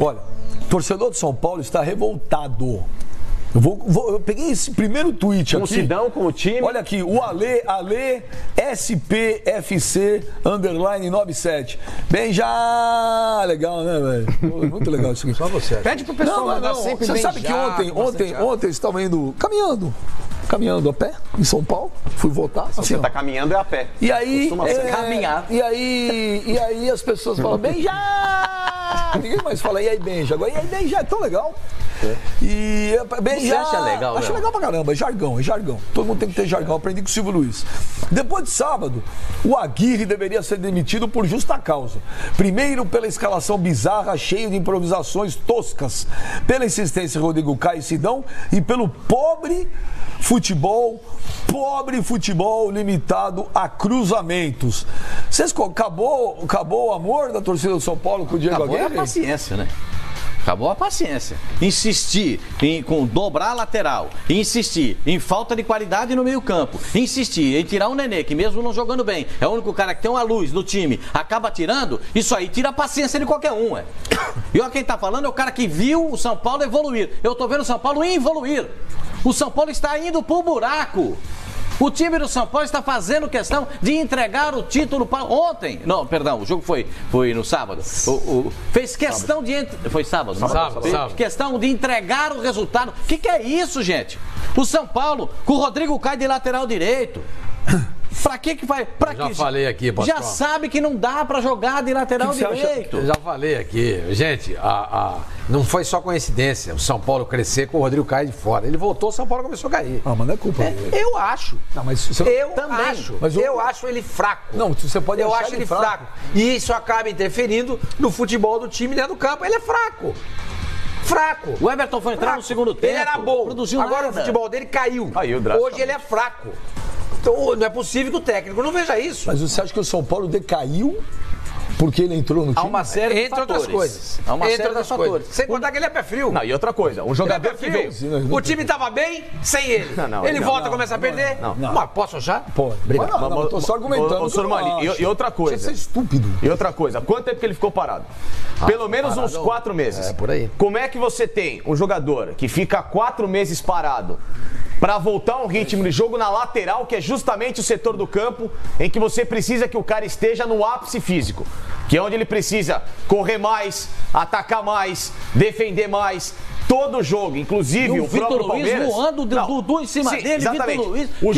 Olha, o torcedor de São Paulo está revoltado. Eu peguei esse primeiro tweet aqui. Com o Sidão, com o time. Olha aqui, o Ale SPFC _97. Bem já. Legal, né, velho? Muito legal isso aqui. Só você. Pede pro pessoal mandar sempre Você sabe que ontem eles estavam indo caminhando a pé em São Paulo. Fui votar. Se você tá caminhando é a pé. E aí, caminhar. E aí as pessoas falam, bem já! Ninguém mais fala, e aí, Benja? Agora, e aí, Benja, é tão legal. E bem, Você acha legal, acho legal pra caramba, é jargão. Todo mundo tem que ter jargão, aprendi com o Silvio Luiz. Depois de sábado, o Aguirre deveria ser demitido por justa causa. Primeiro, pela escalação bizarra, cheia de improvisações toscas, pela insistência de Rodrigo Caio e Sidão e pelo pobre futebol limitado a cruzamentos. Acabou o amor da torcida do São Paulo com o Diego Aguirre? Acabou a paciência, né? Acabou a paciência. Insistir com dobrar a lateral, insistir em falta de qualidade no meio-campo, insistir em tirar o Nenê, que mesmo não jogando bem, é o único cara que tem uma luz no time, acaba tirando, isso aí tira a paciência de qualquer um. E olha quem tá falando é o cara que viu o São Paulo evoluir. Eu tô vendo o São Paulo evoluir. O São Paulo está indo pro buraco. O time do São Paulo está fazendo questão de entregar o título para ontem. Não, perdão, o jogo foi no sábado. Fez questão de... Foi sábado? Sábado. Questão de entregar o resultado. O que é isso, gente? O São Paulo com o Rodrigo Caio de lateral direito. Pra que vai? Já falei aqui, Pascoal. Já sabe que não dá pra jogar de lateral direito. Eu já falei aqui. Gente, não foi só coincidência o São Paulo crescer com o Rodrigo Caio de fora. Ele voltou, o São Paulo começou a cair. Ah, mas não é culpa dele. Eu acho. Não, mas eu acho ele fraco. Não, você pode achar acho ele fraco. E isso acaba interferindo no futebol do time dentro do campo. Ele é fraco. O Everton foi entrar no segundo tempo. Ele era bom. Agora o futebol dele caiu. Hoje ele é fraco. Então não é possível que o técnico não veja isso. Mas você acha que o São Paulo decaiu porque ele entrou no time? Há uma série de entre fatores. Outras coisas. Há uma entre série outras de coisas. fatores. Sem contar que ele é pé frio. Não, e outra coisa, um jogador que veio. O time estava bem sem ele. Ele volta e começa a perder. Mas posso achar? Pode. Obrigado. Não, eu tô só argumentando. E outra coisa. Você é estúpido. E outra coisa, quanto tempo que ele ficou parado? Pelo menos uns 4 meses. É, por aí. Como é que você tem um jogador que fica 4 meses parado para voltar a um ritmo de jogo na lateral, que é justamente o setor do campo em que você precisa que o cara esteja no ápice físico, que é onde ele precisa correr mais, atacar mais, defender mais, todo jogo, inclusive o próprio Palmeiras. Vitor Luiz voando, Dudu em cima dele, exatamente. Vitor Luiz. O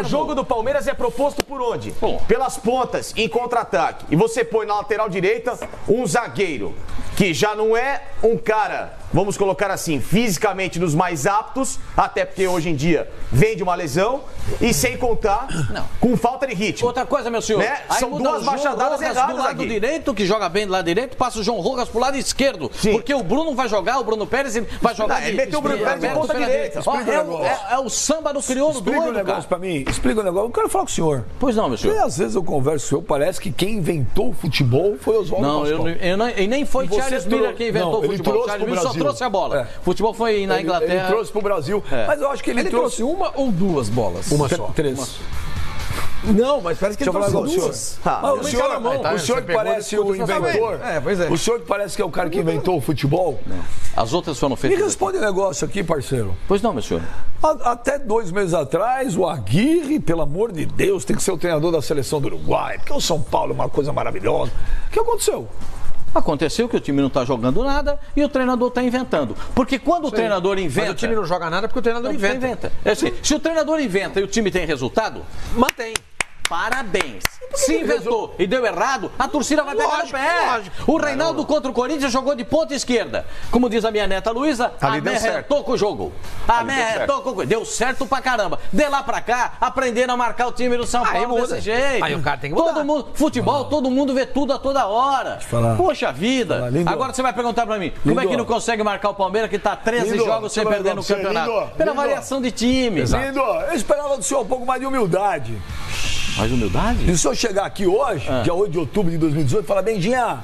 jogo do Palmeiras é proposto por onde? Pelas pontas, em contra-ataque. E você põe na lateral direita um zagueiro que já não é um cara, vamos colocar assim, fisicamente dos mais aptos, até porque hoje em dia vem de uma lesão, e sem contar com falta de ritmo. Outra coisa, meu senhor, né? São duas machadadas erradas do lado aqui. direito, que joga bem do lado direito, passa o João Rojas pro lado esquerdo, porque o Bruno vai jogar, o Bruno Pérez vai jogar. Ele meteu o Bruno Pérez em ponta direita. É o samba do crioulo doido, Explica um negócio pra mim, explica um negócio. Eu quero falar com o senhor. Pois não, meu senhor. Porque às vezes eu converso com o senhor, parece que quem inventou o futebol foi Oswaldo Pascoal. E nem foi Charles Miller quem inventou o futebol. Ele Charles Miller só trouxe a bola. É. Futebol foi na Inglaterra. Ele trouxe pro Brasil. Mas eu acho que ele trouxe uma ou duas bolas? Uma só. 3. Não, mas parece que ele trouxe duas. O senhor que parece o inventor. Pois é. O senhor que parece que é o cara que inventou o futebol. As outras foram feitas. Me responde um negócio aqui, parceiro. Pois não, meu senhor. Até 2 meses atrás, o Aguirre, pelo amor de Deus, tem que ser o treinador da seleção do Uruguai, porque o São Paulo é uma coisa maravilhosa. O que aconteceu? Aconteceu que o time não está jogando nada e o treinador está inventando. Porque quando o treinador inventa... Mas o time não joga nada porque o treinador inventa. Se o treinador inventa e o time tem resultado, mantém. Parabéns. Se inventou e deu errado, a torcida vai pegar no pé. O Reinaldo contra o Corinthians jogou de ponta esquerda. Como diz a minha neta Luísa, amerretou com o jogo. Amerretou com o jogo. Deu certo pra caramba. De lá pra cá, aprenderam a marcar o time do São Paulo desse jeito. Aí o cara tem que mudar. Todo mundo, futebol, todo mundo vê tudo a toda hora. Poxa vida. Agora você vai perguntar pra mim, como é que não consegue marcar o Palmeiras que tá 13 jogos sem perder no campeonato? Pela variação de time. Lindo, eu esperava do senhor um pouco mais de humildade. Mais humildade? E se eu chegar aqui hoje, dia 8 de outubro de 2018, e falar, Benjinha,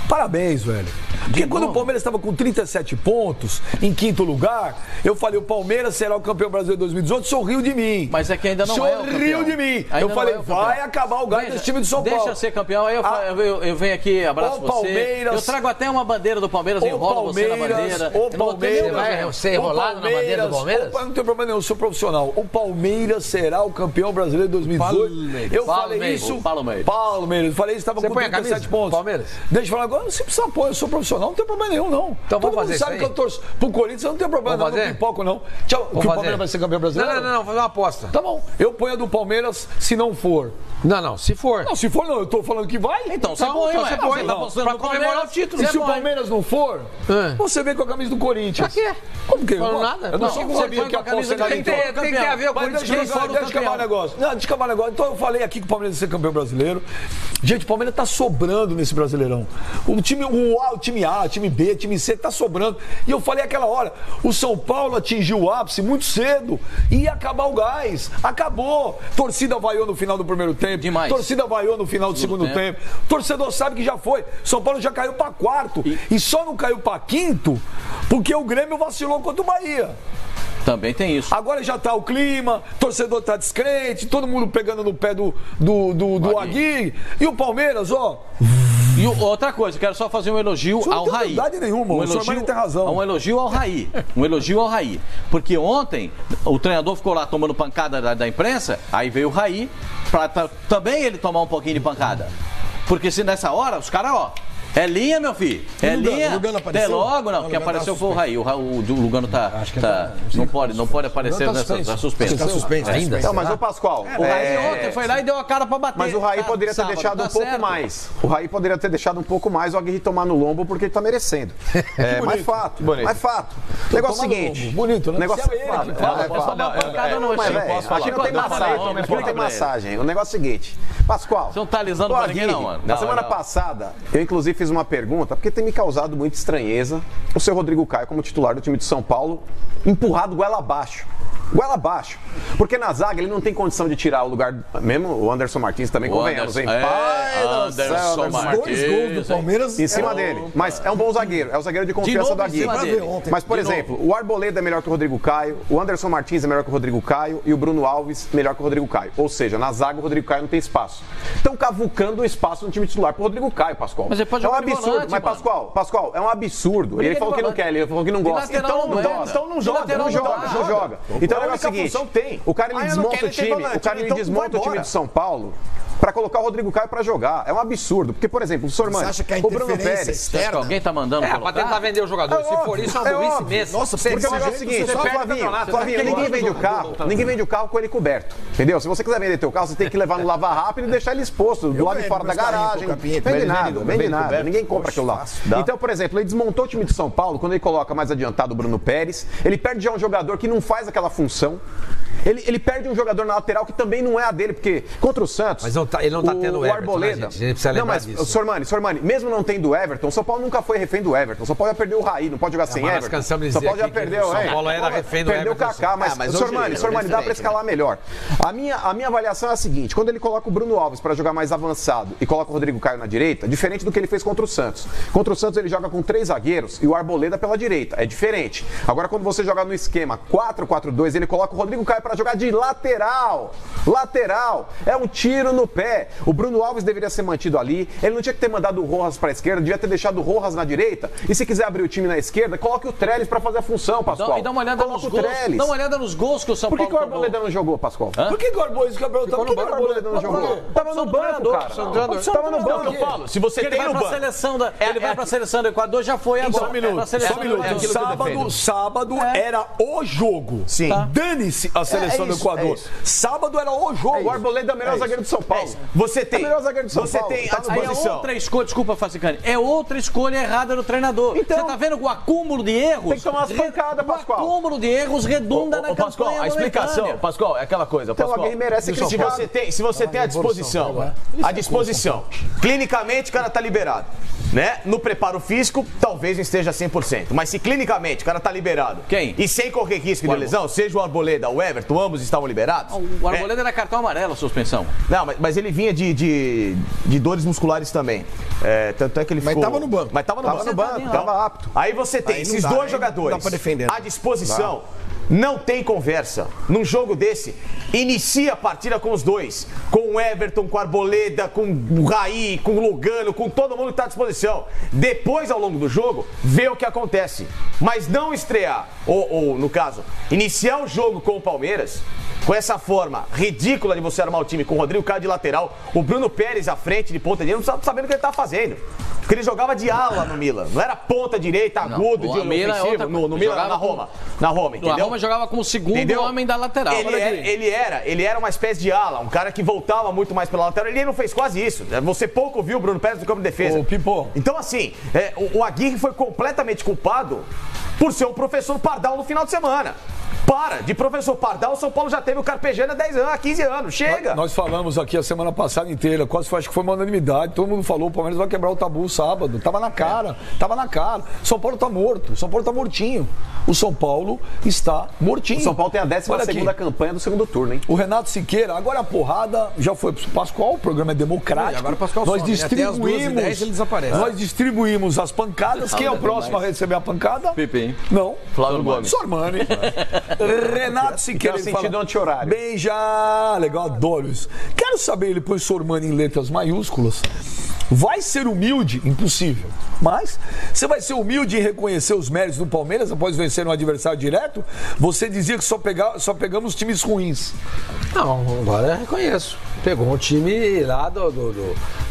Parabéns, velho. Porque quando o Palmeiras estava com 37 pontos, em 5º lugar, eu falei, o Palmeiras será o campeão brasileiro de 2018, sorriu de mim. Mas é que ainda não é o campeão. Sorriu de mim. Eu falei, vai acabar o gás desse time de São Paulo. Deixa ser campeão, aí eu venho aqui, abraço você. Palmeiras, eu trago até uma bandeira do Palmeiras, enrolo você na bandeira. O Palmeiras, você vai ser enrolado na bandeira do Palmeiras? Não tem problema nenhum, eu sou profissional. O Palmeiras será o campeão brasileiro de 2018. Eu falei isso. Palmeiras. Falei isso, estava com 37 pontos. Palmeiras? Deixa eu falar agora, não se precisa pôr, eu sou profissional, não tem problema nenhum, não. Então Todo vamos fazer mundo sabe isso que eu torço pro Corinthians, não tem problema, não pipoco, não. Tchau, que o Palmeiras vai ser campeão brasileiro? Não, fazer uma aposta. Tá bom, eu ponho a do Palmeiras se não for. Não, se for. Não, se for não, eu tô falando que vai. Então você põe, você põe, pra comemorar o título. E se o Palmeiras não for, você vem com a camisa do Corinthians. Pra quê? Como que? Não nada. Eu não sabia que a aposta era tem que ter a ver com o Corinthians. Deixa eu acabar o negócio. Não, deixa eu acabar o negócio. Então eu falei aqui que o Palmeiras ia ser campeão brasileiro. Gente, o Palmeiras tá sobrando nesse Brasileirão. O time A, o time B, o time C tá sobrando. E eu falei aquela hora, o São Paulo atingiu o ápice muito cedo. Ia acabar o gás. Acabou. Torcida vaiou no final do primeiro tempo. Demais. Torcida vaiou no final do segundo tempo. Torcedor sabe que já foi. São Paulo já caiu para quarto. E só não caiu para quinto porque o Grêmio vacilou contra o Bahia. Também tem isso. Agora já tá o clima, torcedor tá descrente, todo mundo pegando no pé do Aguirre. E o Palmeiras, ó. E outra coisa, quero só fazer um elogio ao Raí. Não tem nenhuma, o senhor tem razão. Um elogio ao Raí. Um elogio ao Raí. Porque ontem o treinador ficou lá tomando pancada da imprensa, aí veio o Raí pra também ele tomar um pouquinho de pancada. Porque se nessa hora, os caras, ó. É linha, meu filho. É linha. Até logo, não. Quem apareceu foi o Raí. O Lugano não pode aparecer nessa suspensa. Está suspenso ainda. Então, mas o Pascoal. O Raí ontem foi lá e deu a cara pra bater. Mas o Raí poderia ter deixado um pouco mais. O Raí poderia ter deixado um pouco mais o Aguirre tomar no lombo porque ele tá merecendo. É, mais fato. Mais fato. O negócio é o seguinte. Bonito, né? O negócio é fato. Aqui não tem massagem. Aqui não tem massagem. O negócio é o seguinte. Pascoal. Você não tá alisando pra ninguém, não, mano. Na semana passada, eu inclusive fiz uma pergunta, porque tem me causado muita estranheza o seu Rodrigo Caio, como titular do time de São Paulo, empurrado goela abaixo. Goela abaixo. Porque na zaga ele não tem condição de tirar o lugar, mesmo o Anderson Martins também, convenhamos, hein? Anderson Martins. 2 gols do Palmeiras em cima dele. Mas é um bom zagueiro, é o zagueiro de confiança do Aguirre. Mas, por exemplo, o Arboleda é melhor que o Rodrigo Caio, o Anderson Martins é melhor que o Rodrigo Caio e o Bruno Alves melhor que o Rodrigo Caio. Ou seja, na zaga o Rodrigo Caio não tem espaço. Estão cavucando o espaço no time titular pro Rodrigo Caio, Pascoal. Mas ele pode jogar absurdo, volante, mas Pascoal, é um absurdo. Ele falou que não quer, ele falou que não gosta. Então não joga. Então é o seguinte, o cara ele desmonta o time, o time de São Paulo para colocar o Rodrigo Caio para jogar. É um absurdo. Porque, por exemplo, o Sormani, você acha que a o Bruno Pérez, externa? Alguém tá mandando pra tentar vender o jogador. Se for isso, é uma burrice mesmo. Nossa, porque o negócio é o seguinte, Flavinho, ninguém vende o carro com ele coberto. Entendeu? Se você quiser vender teu carro, você tem que levar no lavar rápido e deixar ele exposto do lado de fora da garagem. Vende nada. Ninguém compra aquilo lá. Então, por exemplo, ele desmontou o time de São Paulo quando ele coloca mais adiantado o Bruno Pérez. Ele perde já um jogador que não faz aquela função. Ele perde um jogador na lateral que também não é a dele, porque contra o Santos. Mas ele não tá tendo o Everton, Arboleda. Né, gente? A gente precisa lembrar disso. Sormani, mesmo não tendo o Everton, o São Paulo nunca foi refém do Everton. O São Paulo já perdeu o Raí, não pode jogar sem Everton. São Paulo já perdeu, o São Paulo era refém do Everton. Perdeu o Kaká, mas Sormani, dá pra escalar melhor. A minha avaliação é a seguinte: quando ele coloca o Bruno Alves pra jogar mais avançado e coloca o Rodrigo Caio na direita, diferente do que ele fez contra o Santos. Contra o Santos ele joga com 3 zagueiros e o Arboleda pela direita. É diferente. Agora quando você joga no esquema 4-4-2, ele coloca o Rodrigo Caio pra jogar de lateral. É um tiro no pé. O Bruno Alves deveria ser mantido ali. Ele não tinha que ter mandado o Rojas pra esquerda, devia ter deixado o Rojas na direita. E se quiser abrir o time na esquerda, coloque o Trellis pra fazer a função, Pascoal. E dá uma olhada nos gols. Dá uma olhada nos gols que o São Paulo tomou. Por que o Arboleda não jogou, Pascoal? Por que o Arboleda não jogou? Tava no banco, cara. Tava no banco. Eu falo, se você tem no banco. Ele vai pra seleção do Equador, já foi agora. Só um minuto. Sábado era o jogo. Sim. Dane-se a seleção do Equador. Sábado era o jogo. O Arboleda é o melhor zagueiro do São Paulo. Você tem. É o melhor zagueiro do São Paulo. Você tem à disposição. É outra escolha, desculpa, Facicani. É outra escolha errada do treinador. Você tá vendo o acúmulo de erros? Tem que tomar umas pancadas, Pascoal. O acúmulo de erros redunda na Pascoal, campanha a explicação, Pascoal, é aquela coisa. Então alguém merece criticar. Se você tem à disposição, clinicamente o cara tá liberado, né? No preparo físico, talvez não esteja 100%, mas se clinicamente o cara tá liberado, quem? E sem correr risco de lesão, seja o Arboleda, o Everton, Everton, ambos estavam liberados. O Arboleda era cartão amarelo, a suspensão. Não, mas ele vinha de dores musculares também. Tanto é que ele ficou... Mas tava no banco. Mas tava no banco, tava apto. Aí você tem Aí não esses dá, dois aí não jogadores dá pra defender. à disposição. Não tem conversa. Num jogo desse, inicia a partida com os dois. Com o Everton, com o Arboleda, com o Raí, com o Lugano, com todo mundo que está à disposição. Depois, ao longo do jogo, vê o que acontece. Mas não estrear, ou no caso, iniciar o jogo com o Palmeiras, com essa forma ridícula de você armar o time com o Rodrigo Caio de lateral, o Bruno Pérez à frente de ponta direita, não estava sabendo o que ele estava fazendo. Porque ele jogava de ala no Milan. Não era ponta direita, agudo, de ofensivo. No Milan, na Roma. Na Roma, entendeu? Na Roma jogava como segundo homem da lateral. Ele era uma espécie de ala, um cara que voltava muito mais pela lateral. Ele não fez quase isso. Você pouco viu o Bruno Pérez no campo de defesa. Ô, Pipo. Então, assim, o Aguirre foi completamente culpado por ser um professor Pardal no final de semana. De professor Pardal, o São Paulo já teve o carpejano há 10 anos, há 15 anos. Chega! Nós falamos aqui a semana passada inteira, quase acho que foi uma unanimidade. Todo mundo falou, o Palmeiras vai quebrar o tabu sábado. Tava na cara, tava na cara. São Paulo tá morto, São Paulo tá mortinho. O São Paulo está mortinho. O São Paulo tem a 12ª campanha do segundo turno, hein? O Renato Siqueira, agora a porrada já foi pro Pascoal, o programa é democrático. Agora o Pascoal nós some, distribuímos, até as 2h10 ele desaparece. Nós distribuímos as pancadas. Quem é o próximo a receber a pancada? Pepe. Não. Flávio Gomes. Sormani. Renato Siqueira, Tem ele sentido fala, anti-horário. bem já, legal, adoro isso. Quero saber, ele põe Sormani em letras maiúsculas. Vai ser humilde? Impossível. Mas você vai ser humilde em reconhecer os méritos do Palmeiras após vencer um adversário direto? Você dizia que só pegamos times ruins. Não, agora eu reconheço. Pegou um time lá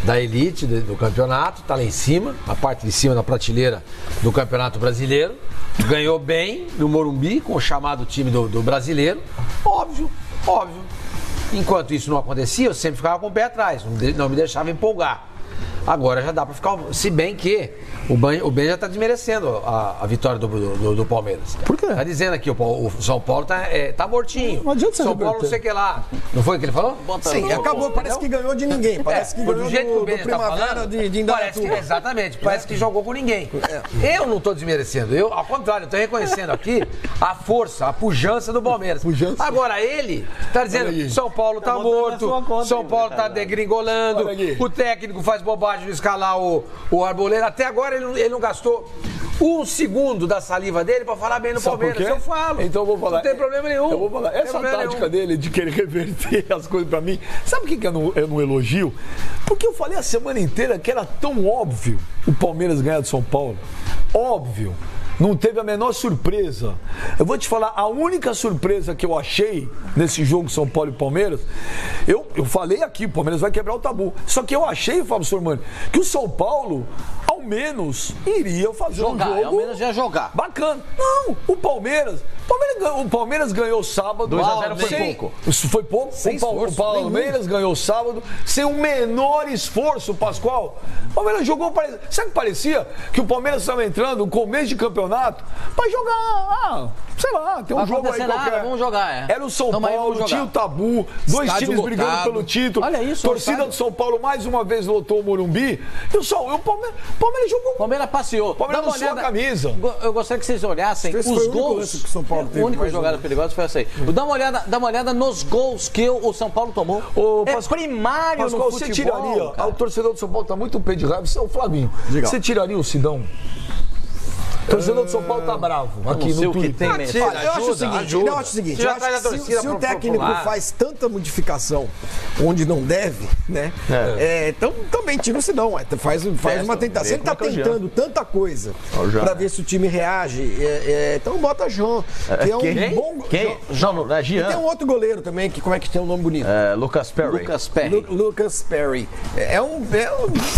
da elite do campeonato, tá lá em cima, na parte de cima da prateleira do Campeonato Brasileiro. Ganhou bem no Morumbi, com o chamado time do brasileiro. Óbvio. Enquanto isso não acontecia, eu sempre ficava com o pé atrás, não me deixava empolgar. Agora já dá pra ficar. Se bem que o Ben já tá desmerecendo a vitória do Palmeiras. Por quê? Tá dizendo aqui, o São Paulo tá mortinho. Não adianta você São Paulo, reverter. não sei o que lá. Não foi o que ele falou? Sim, acabou. Parece que ganhou de ninguém. Parece que ganhou do jeito que o Ben tá Primavera falando, de parece que, exatamente. Parece que jogou com ninguém. Eu não tô desmerecendo. Ao contrário, eu tô reconhecendo aqui a força, a pujança do Palmeiras. Pujança. Agora ele tá dizendo São Paulo tá morto, São Paulo tá degringolando, Olha aqui. o técnico faz bobagem de escalar o Arboleda. Até agora ele não gastou um segundo da saliva dele pra falar bem no Sabe por Palmeiras. quê? Eu falo. Então eu vou falar. Não tem problema nenhum. Eu vou falar. Não tem Essa problema tática nenhum. dele de querer reverter as coisas pra mim. Sabe o que eu não elogio? Porque eu falei a semana inteira que era tão óbvio o Palmeiras ganhar de São Paulo. Óbvio. Não teve a menor surpresa. Eu vou te falar, a única surpresa que eu achei nesse jogo São Paulo e Palmeiras, eu falei aqui, o Palmeiras vai quebrar o tabu. Só que eu achei, Fábio Sormani, que o São Paulo, ao menos, iria fazer um jogo ao menos ia jogar. bacana. Não, o Palmeiras ganhou sábado. 2-0 foi sem- pouco. Isso foi pouco. O Palmeiras ganhou sábado sem o menor esforço, Pascoal. O Palmeiras jogou, sabe o que parecia? Que o Palmeiras estava entrando no começo de campeonato para jogar, sei lá, tem um Vai jogo aí acontecer nada, qualquer. vamos jogar, Era o São Tamo aí, Paulo, vamos tinha o jogar. tabu, dois Estádio times brigando lotado. pelo título. Olha isso, Torcida estádio. do São Paulo mais uma vez lotou o Morumbi. E o Palmeiras jogou. O Palmeiras passeou. Palmeiras Dá uma lançou a camisa. Eu gostaria que vocês olhassem Esse os foi o único gols. lance que o São Paulo teve, A única mais jogada ou menos. perigosa foi essa aí. Dá uma olhada nos gols que o São Paulo tomou. Ô, É Pascoal, primário Pascoal, no você futebol, tiraria, cara. o torcedor do São Paulo tá muito pé de raiva, você é o Flavinho. Diga. Você tiraria o Sidão? O torcedor do São Paulo tá bravo aqui não sei no o que Twitter. tem, né? Olha, eu acho o seguinte, ajuda. eu acho o seguinte, Você já eu acho traz a que torcida se o pro técnico lado. faz tanta modificação onde não deve, né? Então também tira o Sidão, faz uma tentação. Ele tá tentando tanta coisa pra ver se o time reage. Então bota João, que é um bom. Quem? E Jean. tem um outro goleiro também, que como é que tem um nome bonito? Lucas Perry. Lucas Perry. Lucas Perry.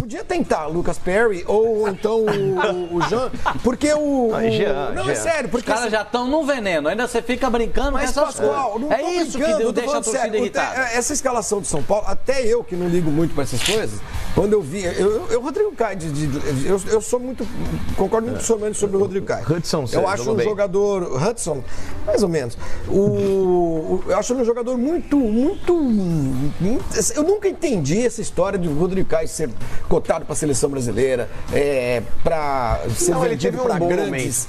Podia tentar Lucas Perry ou então o Jean, porque Jean. É sério, Os porque caras já estão no veneno, ainda você fica brincando mas, com essas Pascoal, coisas. não É tô isso brincando, que eu tô deixa a falando torcida sério. irritada. Essa escalação do São Paulo, até eu que não ligo muito pra essas coisas, quando eu vi. Rodrigo Caio, eu sou muito. Concordo muito sobre o Rodrigo Caio. Hudson, eu acho jogou um bem. jogador. Hudson, mais ou menos. Eu acho ele um jogador muito. Eu nunca entendi essa história de o Rodrigo Caio ser cotado pra seleção brasileira, pra ser Não, ele vendido teve um pra bom momento.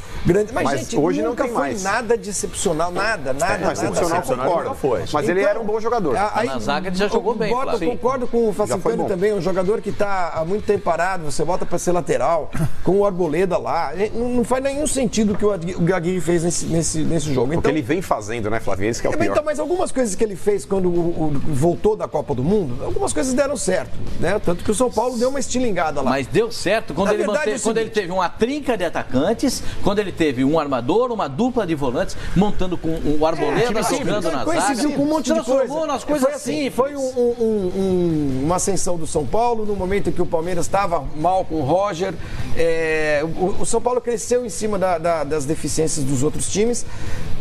Mas gente, hoje nunca não tem foi mais. nada de excepcional, nada. Excepcional, concordo. Mas ele era um bom jogador. Na zaga ele já jogou bem, Eu concordo com o Facincani também, um jogador que está há muito tempo parado, você bota para ser lateral, com o Arboleda lá. Não faz nenhum sentido o que o Aguirre fez nesse jogo. Porque ele vem fazendo, né, Flavinho? Esse que é o pior. Então, mas algumas coisas que ele fez quando voltou da Copa do Mundo, algumas coisas deram certo, né? Tanto que o São Paulo deu uma estilingada lá. Mas deu certo quando ele teve uma trinca de atacantes, quando ele teve um armador, uma dupla de volantes, montando com o Arboleda jogando na zaga. Coincidiu com um monte de coisa. Nas coisas assim. Foi uma ascensão do São Paulo no momento em que o Palmeiras estava mal com o Roger. O São Paulo cresceu em cima das deficiências dos outros times,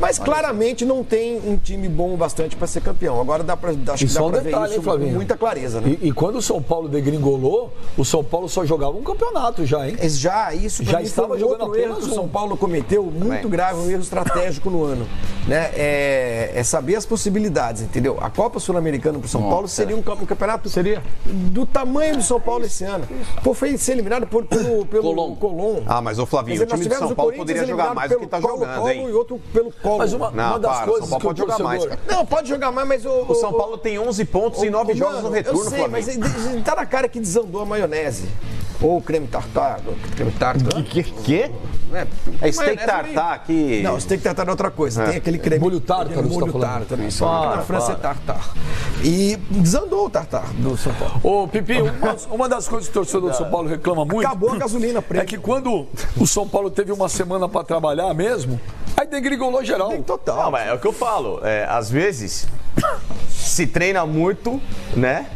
mas claramente não tem um time bom o bastante para ser campeão. Agora acho que dá para ver isso com muita clareza, né? E quando o São Paulo degringolou, oÃo Paulo só jogava um campeonato já, hein? Isso já estava jogando outro erro que o São Paulo cometeu, muito grave, um erro estratégico no ano, né? É saber as possibilidades, entendeu? A Copa Sul-Americana para o São Paulo seria um campeonato do tamanho do São Paulo esse ano. Pô, foi ser eliminado pelo Colón. Mas o Flavinho, o time do São Paulo poderia jogar mais do que está jogando, hein? E outro pelo Colo. Mas uma das coisas São Paulo pode jogar mais, cara. Não, pode jogar mais, mas o São Paulo tem 11 pontos em 9 jogos no retorno, eu sei, mas tá na cara que desandou a maionese. Ou o creme tartar. Que? É steak tartar aqui. Não, steak tartar é outra coisa. Tem aquele creme. Molho tártaro, molho tártaro. Isso. Na França é tartar. E desandou o tartar do São Paulo. Ô, Pipi, uma das coisas que o torcedor do São Paulo reclama muito. Acabou a gasolina preta. É que quando o São Paulo teve uma semana pra trabalhar mesmo, aí degringolou geral. Total. Não, mas é o que eu falo. Às vezes se treina muito, né?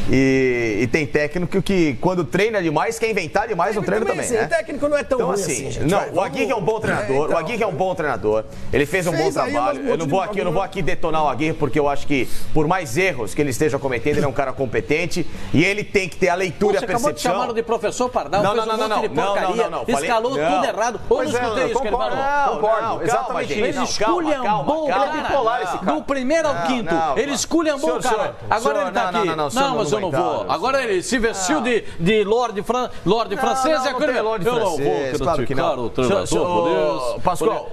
E tem técnico que, quando treina demais, quer inventar demais no treino também. Assim, né? O técnico não é tão então, ruim assim. gente. O Aguirre é um bom treinador. O Aguirre é um bom treinador. Ele fez um bom trabalho. Eu não vou aqui detonar o Aguirre, porque eu acho que, por mais erros que ele esteja cometendo, ele é um cara competente e ele tem que ter a leitura e a percepção. Você acabou de chamar de professor Pardal, não. Escalou tudo errado. Ou não escutei isso que ele falou? Concordo, exatamente. Ele esculhambou o cara. Do primeiro ao quinto, ele esculhambou o cara. Agora ele tá aqui. Não, mas eu não vou. Agora ele se vestiu de Lorde francês e agora eu não vou criticar o treinador. Pascoal,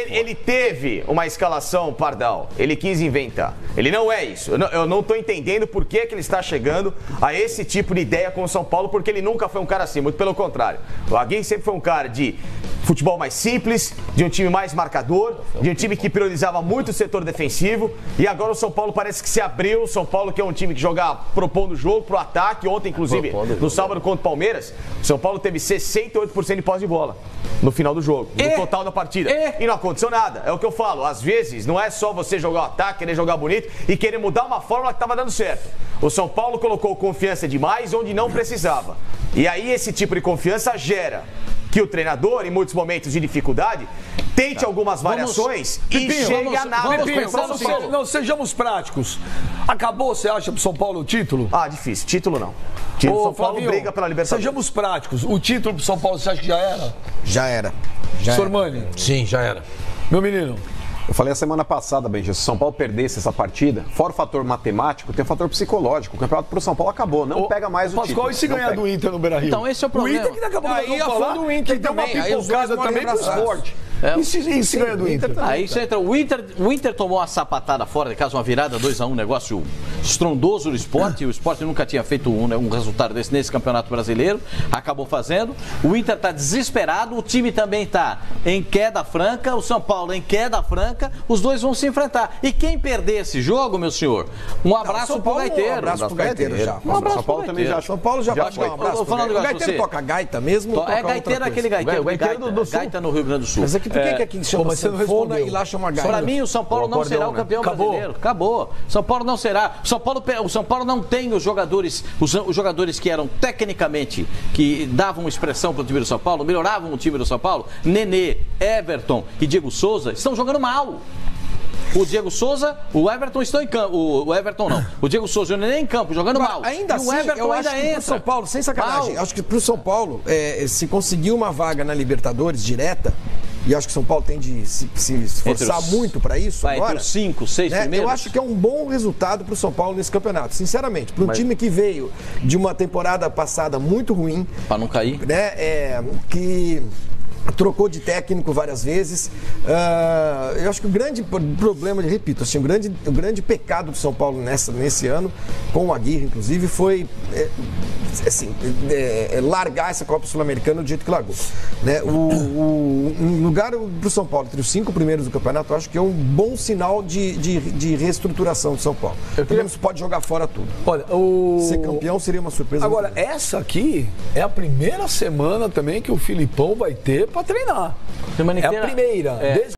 ele teve uma escalação Pardal, ele quis inventar. Ele não é isso. Eu não estou entendendo por que ele está chegando a esse tipo de ideia com o São Paulo, porque ele nunca foi um cara assim, muito pelo contrário. O Aguirre sempre foi um cara de futebol mais simples, de um time mais marcador, de um time que priorizava muito o setor defensivo, e agora o São Paulo parece que se abriu. O São Paulo, que é um time que joga propondo o jogo pro ataque. Ontem, inclusive, no sábado contra o Palmeiras, o São Paulo teve 68% de posse de bola no final do jogo, no total da partida. E não aconteceu nada. É o que eu falo. Às vezes, não é só você jogar o ataque, querer jogar bonito e querer mudar uma fórmula que estava dando certo. O São Paulo colocou confiança demais onde não precisava. E aí, esse tipo de confiança gera que o treinador, em muitos momentos de dificuldade, tente algumas variações e chegue a nada. Não, sejamos práticos. Acabou, você acha, pro São Paulo o título? Difícil. Título não. O São Paulo briga pela Libertadores. Sejamos práticos. O título pro São Paulo, você acha que já era? Já era. Sormani? Sim, já era. Meu menino? Eu falei a semana passada, Benji, se o São Paulo perdesse essa partida, fora o fator matemático, tem o fator psicológico. O campeonato pro São Paulo acabou, não pega mais o título. Pascoal, e se ganhar do Inter no Beira-Rio? Então esse é o problema. O Inter que daqui a pouco nós vamos falar do Inter que tem uma também. pipocada também pro esporte. E se ganhar do Inter? Aí você entra, o Inter tomou uma sapatada fora de casa, uma virada 2-1, um negócio estrondoso do esporte. O esporte nunca tinha feito um resultado desse nesse Campeonato Brasileiro, acabou fazendo. O Inter está desesperado, o time também está em queda franca, o São Paulo em queda franca, os dois vão se enfrentar. E quem perder esse jogo, meu senhor, um abraço pro Gaiteiro. Um abraço pro Gaiteiro já. Um abraço São Paulo também já. São Paulo já pode dar um abraço. O Gaiteiro toca gaita mesmo? É gaiteiro, aquele gaiteiro. Gaita no Rio Grande do Sul. Mas aqui, por que aqui chama sanfona e lá chama gaita? Para mim, o São Paulo não será o campeão brasileiro. Acabou. São Paulo não será. O São Paulo não tem os jogadores que eram tecnicamente, que davam expressão para o time do São Paulo, melhoravam o time do São Paulo. Nenê, Everton e Diego Souza estão jogando mal. O Diego Souza, o Everton estão em campo. O Everton não. O Diego Souza e o Nenê em campo, jogando mal. Ainda assim, o Everton eu ainda acho que entra. pro São Paulo, sem sacanagem, acho que pro São Paulo, se conseguir uma vaga na Libertadores direta, e acho que o São Paulo tem de se esforçar muito para isso agora. Entre os 5, 6 primeiros. Eu acho que é um bom resultado para o São Paulo nesse campeonato, sinceramente. Para um time que veio de uma temporada passada muito ruim. Para não cair. Né, que trocou de técnico várias vezes. Eu acho que o grande problema, repito, assim, o grande pecado do São Paulo nesse ano, com o Aguirre, inclusive, foi largar essa Copa Sul-Americana do jeito que largou. Né? Um lugar para o São Paulo entre os 5 primeiros do campeonato, eu acho que é um bom sinal de reestruturação do São Paulo. O Grêmio pode jogar fora tudo. Olha, ser campeão seria uma surpresa. Agora, essa aqui é a primeira semana também que o Filipão vai ter para treinar. É a primeira. Desde